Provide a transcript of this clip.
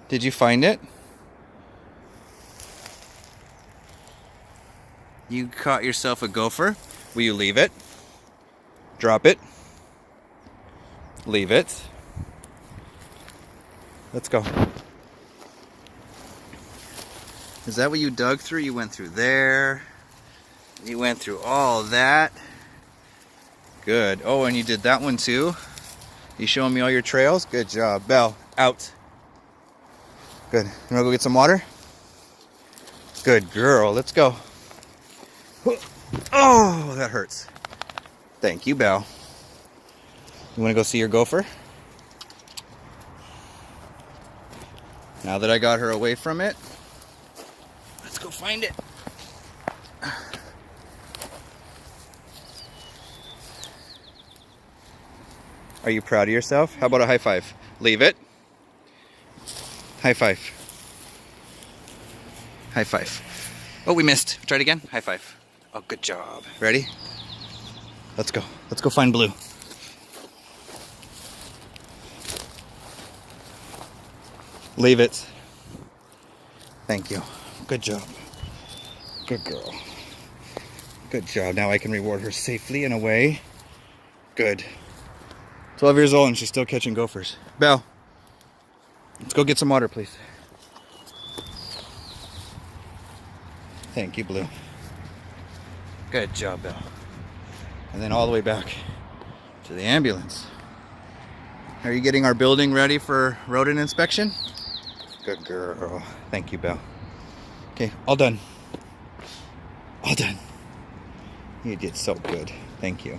Did you find it? You caught yourself a gopher. Will you leave it? Drop it. Leave it. Let's go. Is that what you dug through? You went through there. You went through all that. Good. Oh, and you did that one too? You showing me all your trails? Good job. Belle, out. Good. You wanna go get some water? Good girl. Let's go. Oh, that hurts. Thank you, Belle. You wanna go see your gopher? Now that I got her away from it, let's go find it. Are you proud of yourself? How about a high five? Leave it. High five. High five. Oh, we missed. Try it again. High five. Oh, good job. Ready? Let's go. Let's go find Blue. Leave it. Thank you. Good job. Good girl. Good job. Now I can reward her safely in a way. Good. 12 years old and she's still catching gophers. Belle, let's go get some water, please. Thank you, Blue. Good job, Belle. And then all the way back to the ambulance. Are you getting our building ready for rodent inspection? Good girl. Thank you, Belle. Okay, all done. All done. You did so good. Thank you.